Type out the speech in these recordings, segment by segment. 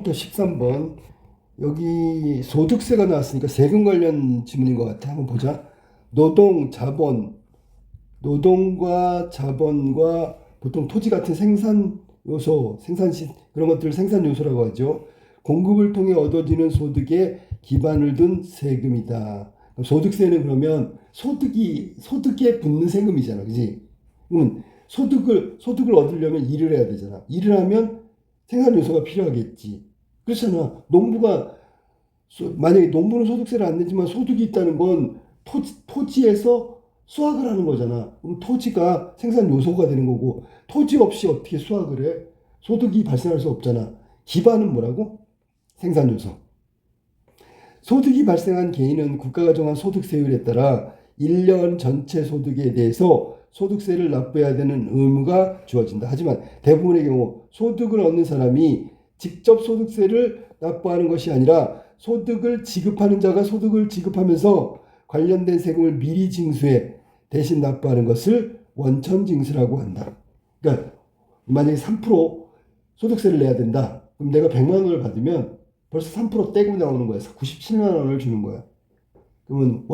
1번부터 13번 여기 소득세가 나왔으니까 세금 관련 지문인 것 같아. 한번 보자. 노동, 자본, 노동과 자본과 보통 토지 같은 생산 요소, 그런 것들을 생산 요소라고 하죠. 공급을 통해 얻어지는 소득에 기반을 둔 세금이다. 소득세는 그러면 소득에 붙는 세금이잖아, 그지? 그러면 소득을 얻으려면 일을 해야 되잖아. 일을 하면 생산 요소가 필요하겠지. 그렇잖아. 만약에 농부는 소득세를 안 내지만 소득이 있다는 건 토지에서 수확을 하는 거잖아. 그럼 토지가 생산 요소가 되는 거고, 토지 없이 어떻게 수확을 해? 소득이 발생할 수 없잖아. 기반은 뭐라고? 생산 요소. 소득이 발생한 개인은 국가가 정한 소득세율에 따라 1년 전체 소득에 대해서 소득세를 납부해야 되는 의무가 주어진다. 하지만 대부분의 경우 소득을 얻는 사람이 직접 소득세를 납부하는 것이 아니라 소득을 지급하는 자가 소득을 지급하면서 관련된 세금을 미리 징수해 대신 납부하는 것을 원천징수라고 한다. 그러니까 만약에 3% 소득세를 내야 된다. 그럼 내가 100만 원을 받으면 벌써 3% 떼고 나오는 거야. 97만 원을 주는 거야. 그러면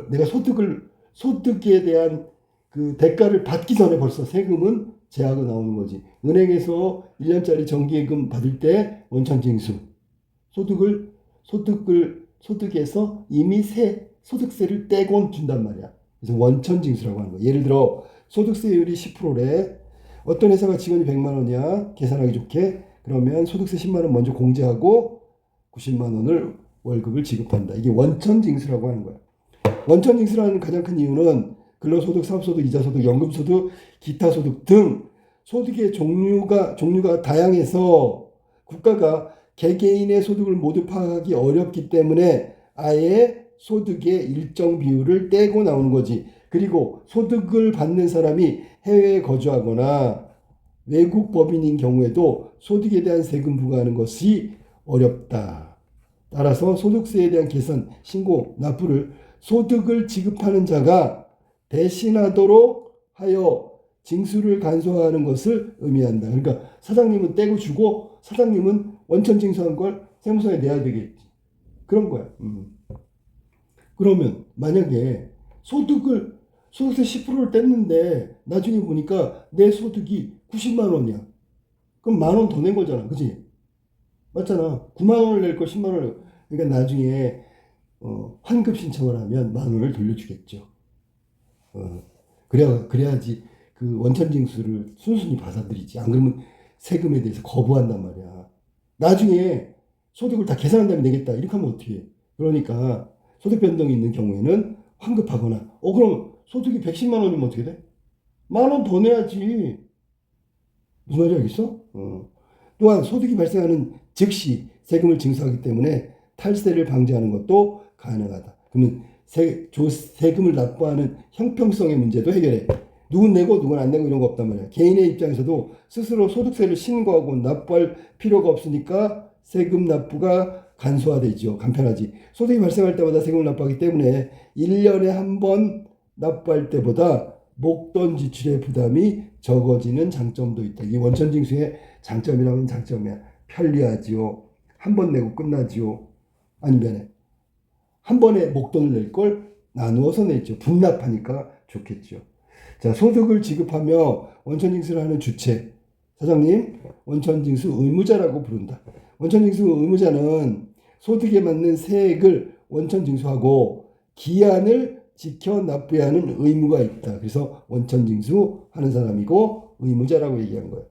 내가 소득에 대한 그 대가를 받기 전에 벌써 세금은 제하고 나오는 거지. 은행에서 1년짜리 정기예금 받을 때 원천징수. 소득에서 이미 소득세를 떼고 준단 말이야. 그래서 원천징수라고 하는 거야. 예를 들어 소득세율이 10%래. 어떤 회사가 직원이 100만 원이야. 계산하기 좋게. 그러면 소득세 10만 원 먼저 공제하고 90만 원을 월급을 지급한다. 이게 원천징수라고 하는 거야. 원천징수라는 가장 큰 이유는 근로소득, 사업소득, 이자소득, 연금소득, 기타소득 등 소득의 종류가 다양해서 국가가 개개인의 소득을 모두 파악하기 어렵기 때문에 아예 소득의 일정 비율을 떼고 나오는 거지. 그리고 소득을 받는 사람이 해외에 거주하거나 외국 법인인 경우에도 소득에 대한 세금 부과하는 것이 어렵다. 따라서 소득세에 대한 계산, 신고, 납부를 소득을 지급하는 자가 대신하도록 하여 징수를 간소화하는 것을 의미한다. 그러니까 사장님은 떼고 주고 사장님은 원천징수한 걸 세무서에 내야 되겠지. 그런 거야. 그러면 만약에 소득세 10%를 뗐는데 나중에 보니까 내 소득이 90만 원이야. 그럼 만 원 더 낸 거잖아. 그지? 맞잖아. 9만 원을 낼 거 10만 원을. 그러니까 나중에 환급 신청을 하면 만 원을 돌려주겠죠. 그래야지 그 원천징수를 순순히 받아들이지. 안 그러면 세금에 대해서 거부한단 말이야. 나중에 소득을 다 계산한 다음에 내겠다. 이렇게 하면 어떻게 해? 그러니까 소득 변동이 있는 경우에는 환급하거나 그럼 소득이 110만 원이면 어떻게 돼? 만 원 더 내야지. 무슨 말인지 알겠어? 또한 소득이 발생하는 즉시 세금을 징수하기 때문에 탈세를 방지하는 것도 가능하다. 그러면 세금을 납부하는 형평성의 문제도 해결해. 누군 내고 누군 안 내고 이런 거 없단 말이야. 개인의 입장에서도 스스로 소득세를 신고하고 납부할 필요가 없으니까 세금 납부가 간소화되죠. 간편하지. 소득이 발생할 때마다 세금을 납부하기 때문에 1년에 한 번 납부할 때보다 목돈 지출의 부담이 적어지는 장점도 있다. 이게 원천징수의 장점이라면 장점이야. 편리하지요. 한 번 내고 끝나지요. 아니면 한 번에 목돈을 낼 걸 나누어서 냈죠. 분납하니까 좋겠죠. 자, 소득을 지급하며 원천징수를 하는 주체. 사장님, 원천징수 의무자라고 부른다. 원천징수 의무자는 소득에 맞는 세액을 원천징수하고 기한을 지켜 납부해야 하는 의무가 있다. 그래서 원천징수 하는 사람이고 의무자라고 얘기한 거예요.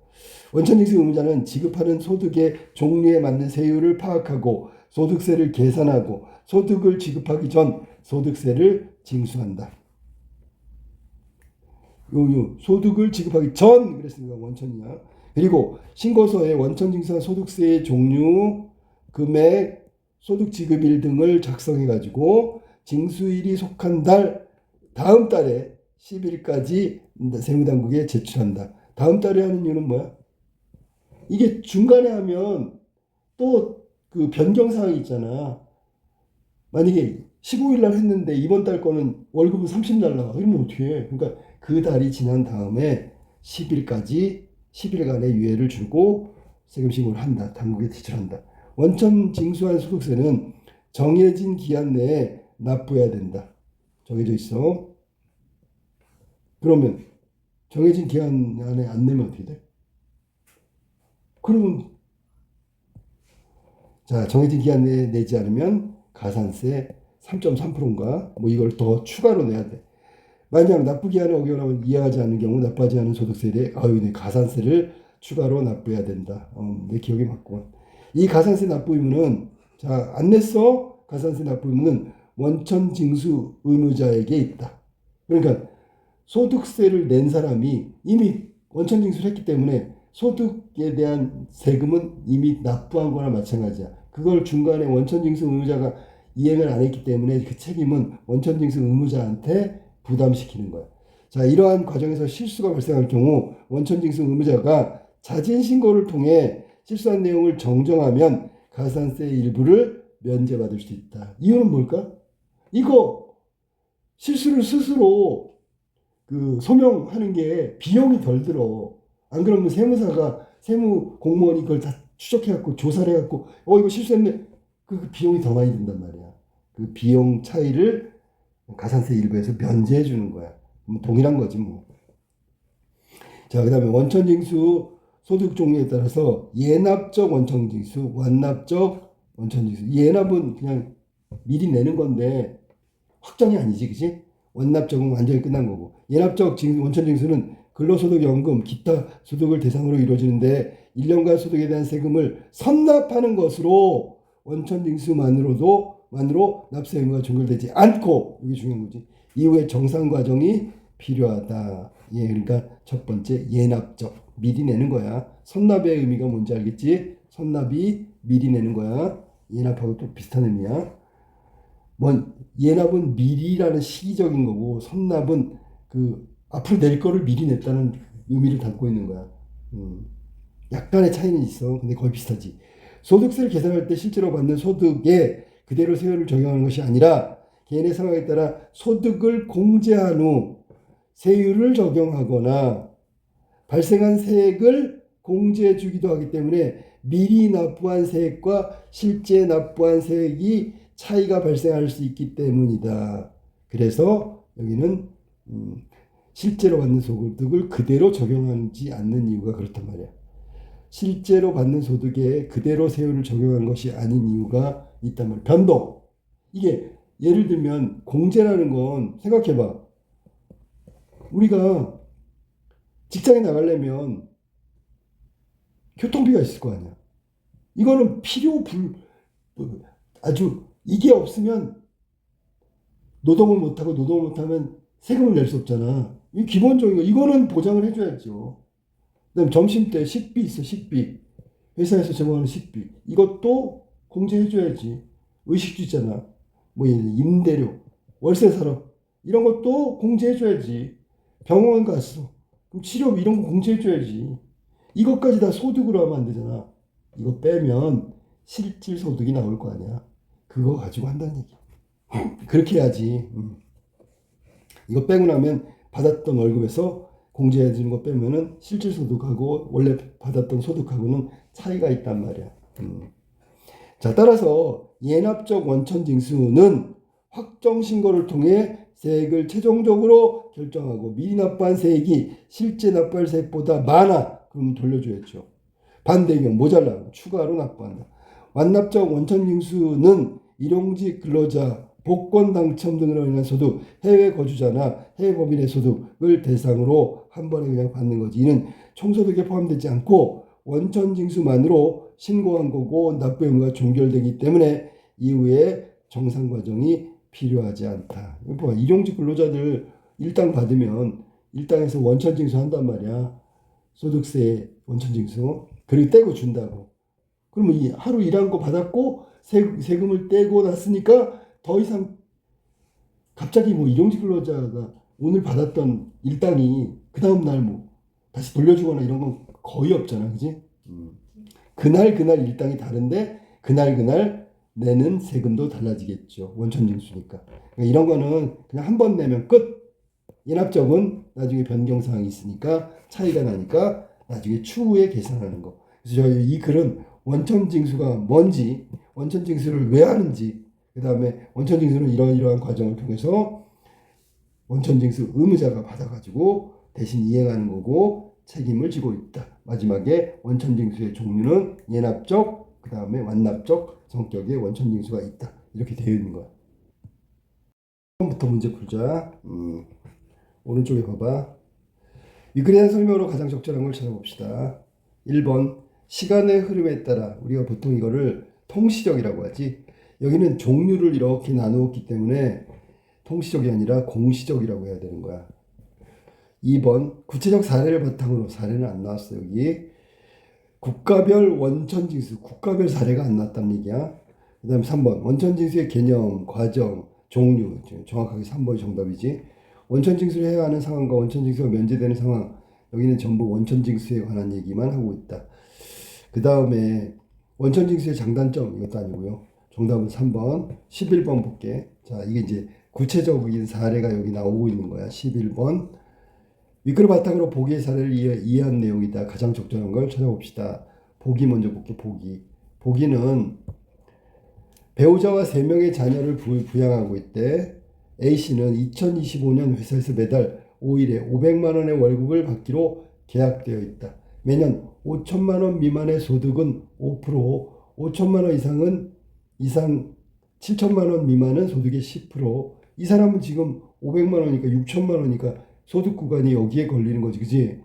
원천징수 의무자는 지급하는 소득의 종류에 맞는 세율을 파악하고 소득세를 계산하고 소득을 지급하기 전 소득세를 징수한다. 소득을 지급하기 전 그랬으니까 원천이야. 그리고 신고서에 원천징수한 소득세의 종류, 금액, 소득 지급일 등을 작성해가지고 징수일이 속한 달 다음 달에 10일까지 세무당국에 제출한다. 다음 달에 하는 이유는 뭐야? 이게 중간에 하면 또 그 변경사항이 있잖아. 만약에 15일 날 했는데 이번 달 거는 월급은 30날 나와. 그러면 어떻게 해? 그러니까 그 달이 지난 다음에 10일간의 유예를 주고 세금 신고를 한다. 당국에 제출한다. 원천 징수한 소득세는 정해진 기한 내에 납부해야 된다. 정해져 있어. 그러면 정해진 기한 안에 안 내면 어떻게 돼? 그러면 자, 정해진 기한 내에 내지 않으면 가산세 3.3%인가 뭐 이걸 더 추가로 내야 돼. 만약 납부 기한을 어겨나면 이해하지 않는 경우 납부하지 않은 소득세에 대해 네, 가산세를 추가로 납부해야 된다. 내 기억이 맞고. 이 가산세 납부 의무는 자, 안 냈어? 가산세 납부 의무는 원천 징수 의무자에게 있다. 그러니까 소득세를 낸 사람이 이미 원천 징수를 했기 때문에 소득에 대한 세금은 이미 납부한 거나 마찬가지야. 그걸 중간에 원천 징수 의무자가 이행을 안 했기 때문에 그 책임은 원천 징수 의무자한테 부담시키는 거야. 자, 이러한 과정에서 실수가 발생할 경우 원천 징수 의무자가 자진 신고를 통해 실수한 내용을 정정하면 가산세 일부를 면제받을 수 있다. 이유는 뭘까? 이거 실수를 스스로 그 소명하는 게 비용이 덜 들어. 안 그러면 세무사가 세무 공무원이 그걸 다 추적해갖고 조사를 해갖고 이거 실수했네. 그 비용이 더 많이 든단 말이야. 그 비용 차이를 가산세 일부에서 면제해 주는 거야. 동일한 거지 뭐. 자, 그다음에 원천징수 소득 종류에 따라서 예납적 원천징수, 완납적 원천징수. 예납은 그냥 미리 내는 건데 확정이 아니지, 그지? 완납적은 완전히 끝난 거고. 예납적 원천징수는 근로소득연금, 기타 소득을 대상으로 이루어지는데 1년간 소득에 대한 세금을 선납하는 것으로 원천징수만으로 납세 의무가 종결되지 않고, 이게 중요한 거지. 이후에 정상 과정이 필요하다. 예, 그러니까 첫 번째 예납적, 미리 내는 거야. 선납의 의미가 뭔지 알겠지? 선납이 미리 내는 거야. 예납하고 또 비슷한 의미야. 예납은 미리라는 시기적인 거고, 선납은 그 앞으로 낼 거를 미리 냈다는 의미를 담고 있는 거야. 약간의 차이는 있어. 근데 거의 비슷하지. 소득세를 계산할 때 실제로 받는 소득에 그대로 세율을 적용하는 것이 아니라 개인의 상황에 따라 소득을 공제한 후 세율을 적용하거나 발생한 세액을 공제해 주기도 하기 때문에 미리 납부한 세액과 실제 납부한 세액이 차이가 발생할 수 있기 때문이다. 그래서 여기는 실제로 받는 소득을 그대로 적용하지 않는 이유가 그렇단 말이야. 실제로 받는 소득에 그대로 세율을 적용한 것이 아닌 이유가 있단 말이야. 변동. 이게 예를 들면 공제라는 건 생각해봐. 우리가 직장에 나가려면 교통비가 있을 거 아니야. 이거는 아주 이게 없으면 노동을 못하면 세금을 낼 수 없잖아. 이 기본적인 거. 이거는 보장을 해줘야죠. 그다음 점심 때 식비 있어, 식비. 회사에서 제공하는 식비. 이것도 공제해줘야지. 의식주 있잖아. 뭐 임대료, 월세 살아. 이런 것도 공제해줘야지. 병원 갔어. 그럼 치료비 이런 거 공제해줘야지. 이것까지 다 소득으로 하면 안 되잖아. 이거 빼면 실질 소득이 나올 거 아니야. 그거 가지고 한다는 얘기야. 그렇게 해야지. 이거 빼고 나면 받았던 월급에서 공제해 주는 거 빼면은 실질 소득하고 원래 받았던 소득하고는 차이가 있단 말이야. 자, 따라서 예납적 원천징수는 확정 신고를 통해 세액을 최종적으로 결정하고 미리 납부한 세액이 실제 납부할 세액보다 많아. 그럼 돌려줘야죠. 반대의 경우 모자라 추가로 납부한다. 완납적 원천징수는 일용직 근로자, 복권 당첨 등으로 인한 소득, 해외 거주자나 해외 법인의 소득을 대상으로 한 번에 그냥 받는 거지. 이는 총소득에 포함되지 않고 원천징수만으로 신고한 거고 납부 의무가 종결되기 때문에 이후에 정상 과정이 필요하지 않다. 봐, 일용직 근로자들 일당 받으면 일당에서 원천징수 한단 말이야. 소득세 원천징수. 그리고 떼고 준다고. 그러면 이 하루 일한 거 받았고 세금을 떼고 났으니까 더 이상 갑자기 뭐 일용직 근로자가 오늘 받았던 일당이 그 다음 날 뭐 다시 돌려주거나 이런 건 거의 없잖아, 그지? 그날 일당이 다른데 그날 내는 세금도 달라지겠죠. 원천징수니까. 그러니까 이런 거는 그냥 한 번 내면 끝. 예납적은 나중에 변경 사항이 있으니까 차이가 나니까 나중에 추후에 계산하는 거. 그래서 이 글은 원천징수가 뭔지, 원천징수를 왜 하는지, 그 다음에 원천징수는 이러이러한 과정을 통해서 원천징수 의무자가 받아가지고 대신 이행하는 거고 책임을 지고 있다. 마지막에 원천징수의 종류는 예납적, 그 다음에 완납적 성격의 원천징수가 있다. 이렇게 되어 있는 거야. 처음부터 문제 풀자. 오른쪽에 봐봐. 이 글에 대한 설명으로 가장 적절한 걸 찾아봅시다. 1번 시간의 흐름에 따라 우리가 보통 이거를 통시적이라고 하지. 여기는 종류를 이렇게 나누었기 때문에 통시적이 아니라 공시적이라고 해야 되는 거야. 2번 구체적 사례를 바탕으로, 사례는 안 나왔어 여기. 국가별 원천징수, 국가별 사례가 안 나왔다는 얘기야. 그 다음에 3번 원천징수의 개념, 과정, 종류. 정확하게 3번이 정답이지. 원천징수를 해야 하는 상황과 원천징수가 면제되는 상황, 여기는 전부 원천징수에 관한 얘기만 하고 있다. 그 다음에 원천징수의 장단점, 이것도 아니고요. 정답은 3번. 11번 볼게. 자, 이게 이제 구체적인 사례가 여기 나오고 있는 거야. 11번. 위글을 바탕으로 보기의 사례를 이해한 내용이다. 가장 적절한 걸 찾아봅시다. 보기 먼저 볼게. 보기는 배우자와 3명의 자녀를 부양하고 있대. A씨는 2025년 회사에서 매달 5일에 500만 원의 월급을 받기로 계약되어 있다. 매년 5천만 원 미만의 소득은 5%, 5천만 원 이상 7천만 원 미만은 소득의 10%. 이 사람은 지금 500만 원이니까 6천만 원이니까 소득 구간이 여기에 걸리는 거지, 그지?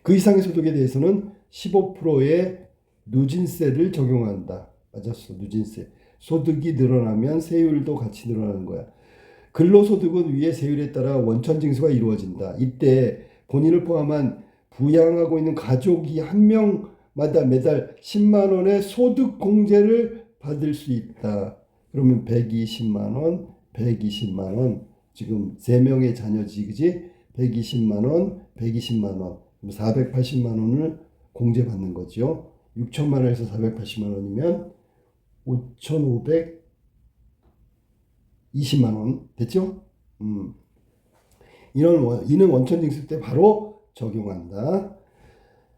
그 이상의 소득에 대해서는 15%의 누진세를 적용한다. 맞았어, 누진세. 소득이 늘어나면 세율도 같이 늘어나는 거야. 근로소득은 위의 세율에 따라 원천징수가 이루어진다. 이때 본인을 포함한 부양하고 있는 가족이 한 명마다 매달 10만 원의 소득 공제를 받을 수 있다. 그러면 120만 원, 120만 원. 지금 3명의 자녀지, 그지? 120만 원, 120만 원. 480만 원을 공제받는 거죠. 6천만 원에서 480만 원이면 5,520만 원 됐죠? 이는 원천징수 때 바로 적용한다.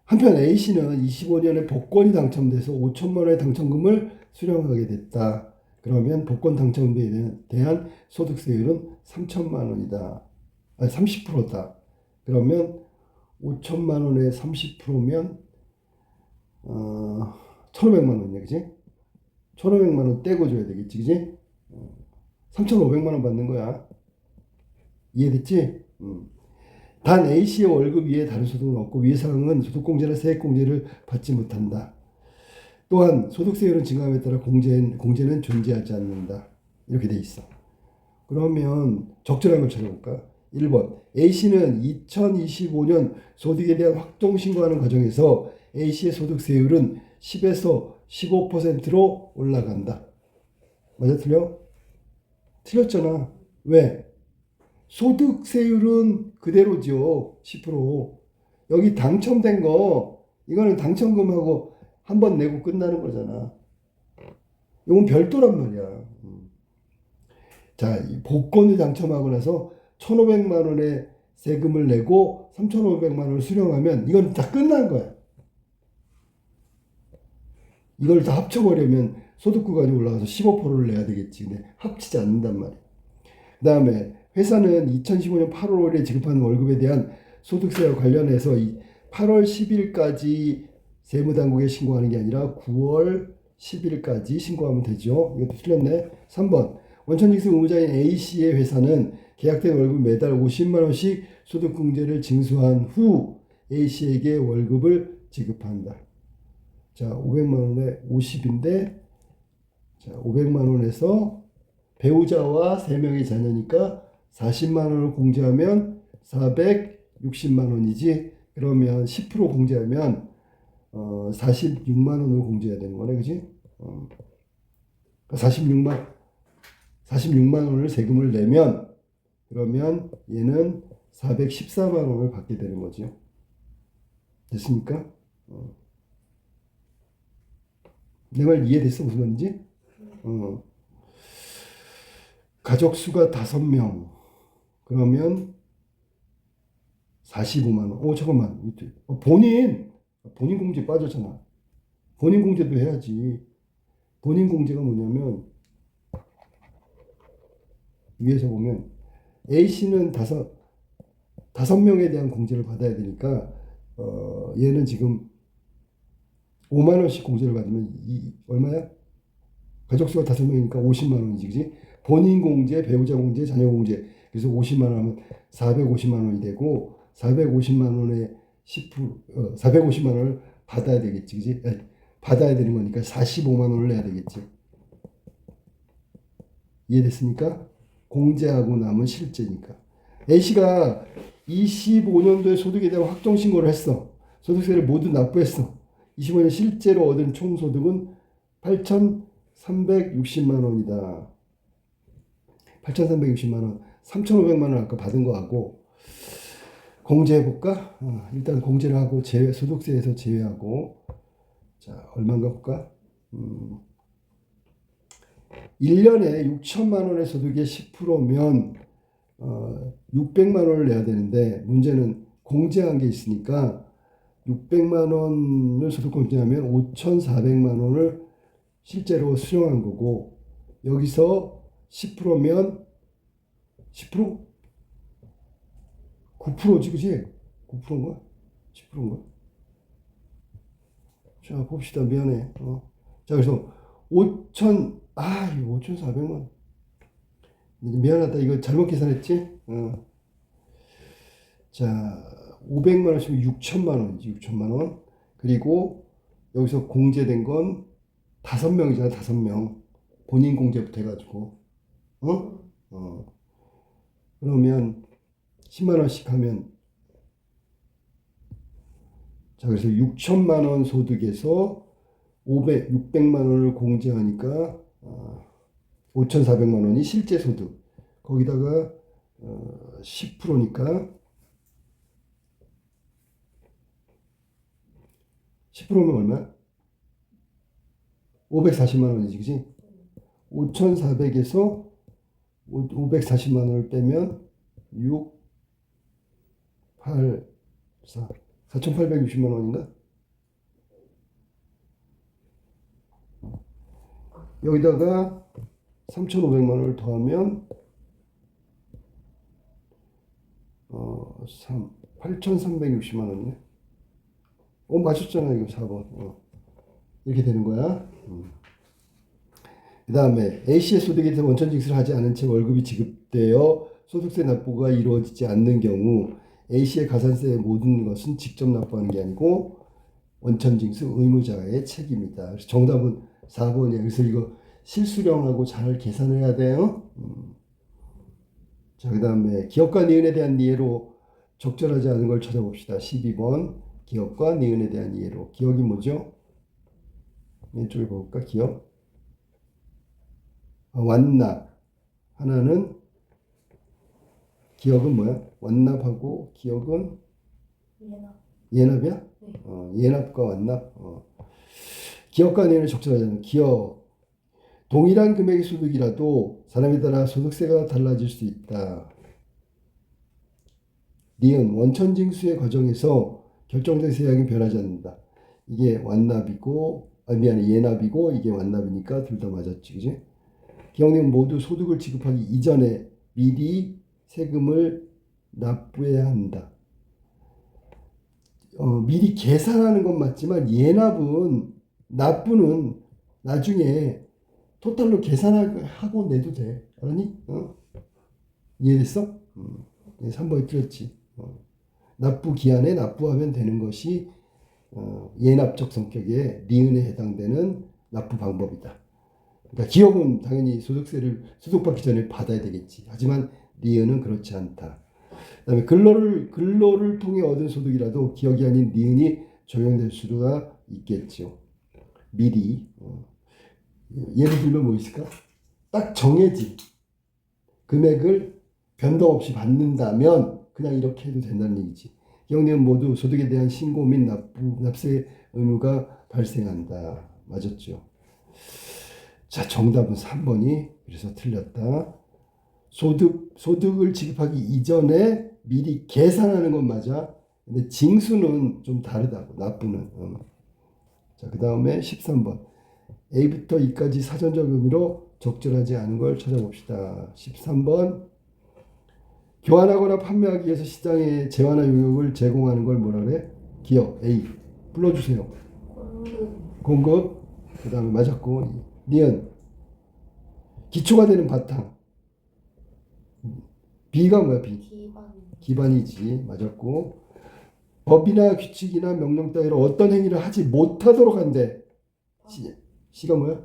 한편 A씨는 25년에 복권이 당첨돼서 5천만 원의 당첨금을 수령하게 됐다. 그러면 복권 당첨금에 대한 소득세율은 3천만 원이다. 아니 30%다. 그러면 5천만 원에 30%면 1,500만 원이야, 그지? 1,500만 원 떼고 줘야 되겠지, 그지? 3,500만 원 받는 거야. 이해됐지? 단 A씨의 월급 위에 다른 소득은 없고 위의 사항은 소득공제나 세액공제를 받지 못한다. 또한 소득세율은 증가함에 따라 공제는 존재하지 않는다. 이렇게 돼 있어. 그러면 적절한 걸 찾아볼까? 1번 A씨는 2025년 소득에 대한 확정신고하는 과정에서 A씨의 소득세율은 10에서 15%로 올라간다. 맞아, 틀려? 틀렸잖아. 왜? 소득세율은 그대로죠. 10%. 여기 당첨된 거, 이거는 당첨금하고 한 번 내고 끝나는 거잖아. 이건 별도란 말이야. 자, 복권을 당첨하고 나서 1,500만 원의 세금을 내고 3,500만 원을 수령하면 이건 다 끝난 거야. 이걸 다 합쳐버리면 소득 구간이 올라가서 15%를 내야 되겠지. 근데 합치지 않는단 말이야. 그 다음에 회사는 2015년 8월에 지급하는 월급에 대한 소득세와 관련해서 8월 10일까지 세무당국에 신고하는 게 아니라 9월 10일까지 신고하면 되죠. 이것도 틀렸네. 3번 원천징수 의무자인 A씨의 회사는 계약된 월급 매달 50만 원씩 소득공제를 징수한 후 A씨에게 월급을 지급한다. 자, 500만 원에 50인데 자, 500만 원에서 배우자와 3명의 자녀니까 40만 원을 공제하면 460만 원이지. 그러면 10% 공제하면 46만 원을 공제해야 되는 거네, 그지? 46만 원을 세금을 내면 그러면 얘는 414만 원을 받게 되는 거죠. 됐습니까? 내 말 이해됐어? 무슨 말인지? 가족 수가 5명. 그러면 45만 원. 잠깐만. 본인 본인 공제 빠졌잖아. 본인 공제도 해야지. 본인 공제가 뭐냐면 위에서 보면 A씨는 다섯 명에 대한 공제를 받아야 되니까 얘는 지금 5만 원씩 공제를 받으면 얼마야? 가족 수가 5명이니까 50만 원이지, 그지? 본인 공제, 배우자 공제, 자녀 공제. 그래서 50만 원 하면 450만 원이 되고 450만 원에 10% 450만 원을 받아야 되겠지, 그지? 받아야 되는 거니까 45만 원을 내야 되겠지. 이해됐습니까? 공제하고 남은 실제니까. A씨가 25년도에 소득에 대한 확정신고를 했어. 소득세를 모두 납부했어. 25년 실제로 얻은 총소득은 8,360만 원이다. 8,360만 원. 3,500만 원 아까 받은 거하고 공제해볼까? 일단 공제를 하고 소득세에서 제외하고 자 얼마인가 볼까? 1년에 6천만 원의 소득의 10%면 600만 원을 내야 되는데 문제는 공제한 게 있으니까 600만 원을 소득 공제하면 5,400만 원을 실제로 수령한 거고 여기서 10%면 10%? 9%지, 그지? 9%인가? 10%인가? 자, 봅시다. 미안해. 자, 그래서 5,400만. 미안하다. 이거 잘못 계산했지? 자, 500만 원이면 6천만 원이지. 6천만 원. 그리고 여기서 공제된 건 5명이잖아. 5명. 본인 공제부터 해가지고. 그러면 10만 원씩 하면 자, 그래서 6천만 원 소득에서 600만 원을 공제하니까 5,400만 원이 실제 소득. 거기다가 10%니까 10%면 얼마야? 540만 원이지, 그지? 5,400에서 540만 원을 빼면 6, 8, 4, 4,860만 원인가? 여기다가 3,500만 원을 더하면 8,360만 원이네. 맞췄잖아, 이거 4번. 이렇게 되는 거야. 그 다음에 A씨의 소득에 대해서 원천징수를 하지 않은 채 월급이 지급되어 소득세 납부가 이루어지지 않는 경우 A씨의 가산세의 모든 것은 직접 납부하는 게 아니고 원천징수 의무자의 책임이다. 그래서 정답은 4번이에요. 그래서 이거 실수령하고 잘 계산해야 돼요. 자, 그 다음에 기업과 니은에 대한 이해로 적절하지 않은 걸 찾아봅시다. 12번 기업과 니은에 대한 이해로. 기업이 뭐죠? 왼쪽에 볼까? 기업. 완납. 하나는 기업은 뭐야? 완납하고 기업은 예납이야? 네. 예납과 완납. 기업과 니은을 적절하지 않은 기업. 동일한 금액의 소득이라도 사람에 따라 소득세가 달라질 수 있다. 니은 원천징수의 과정에서 결정된 세액이 변하지 않는다. 이게 완납이고 예납이고 이게 완납이니까 둘 다 맞았지, 그지? 기업은 모두 소득을 지급하기 이전에 미리 세금을 납부해야 한다. 미리 계산하는 건 맞지만 납부는 나중에 토탈로 계산하고 내도 돼. 알았니? 이해됐어? 3번이 틀렸지. 납부 기한에 납부하면 되는 것이 예납적 성격의 니은에 해당되는 납부 방법이다. 그러니까 기업은 당연히 소득세를 소득받기 전에 받아야 되겠지. 하지만 니은은 그렇지 않다. 그다음에 근로를 통해 얻은 소득이라도 기업이 아닌 니은이 적용될 수가 있겠죠. 미리. 예를 들면 뭐 있을까? 딱 정해진 금액을 변동 없이 받는다면 그냥 이렇게 해도 된다는 얘기지. 기업은 모두 소득에 대한 신고 및 납세 의무가 발생한다. 맞았죠? 자, 정답은 3번이 그래서 틀렸다. 소득을 지급하기 이전에 미리 계산하는 건 맞아. 근데 징수는 좀 다르다고, 나쁘는. 자, 그 다음에 13번. A부터 E까지 사전적 의미로 적절하지 않은 걸 찾아봅시다. 13번. 교환하거나 판매하기 위해서 시장에 재화나 용역을 제공하는 걸 뭐라 그래? 기업 A. 불러주세요. 공급. 그 다음에 맞았고. 니은. 기초가 되는 바탕. B가 뭐야? B. 기반이지. 맞았고. 법이나 규칙이나 명령 따위로 어떤 행위를 하지 못하도록 한대. C가 뭐야?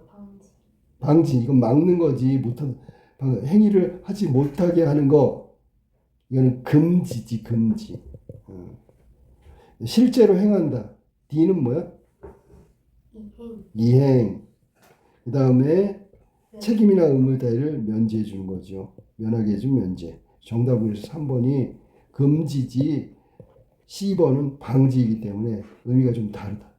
방지. 이건 막는 거지. 행위를 하지 못하게 하는 거. 이거는 금지지, 금지. 실제로 행한다. D는 뭐야? 이행. 그 다음에 책임이나 의무 따위를 면제해 주는 거죠. 면하게 해준 면제. 정답은 3번이 금지지, C번은 방지이기 때문에 의미가 좀 다르다.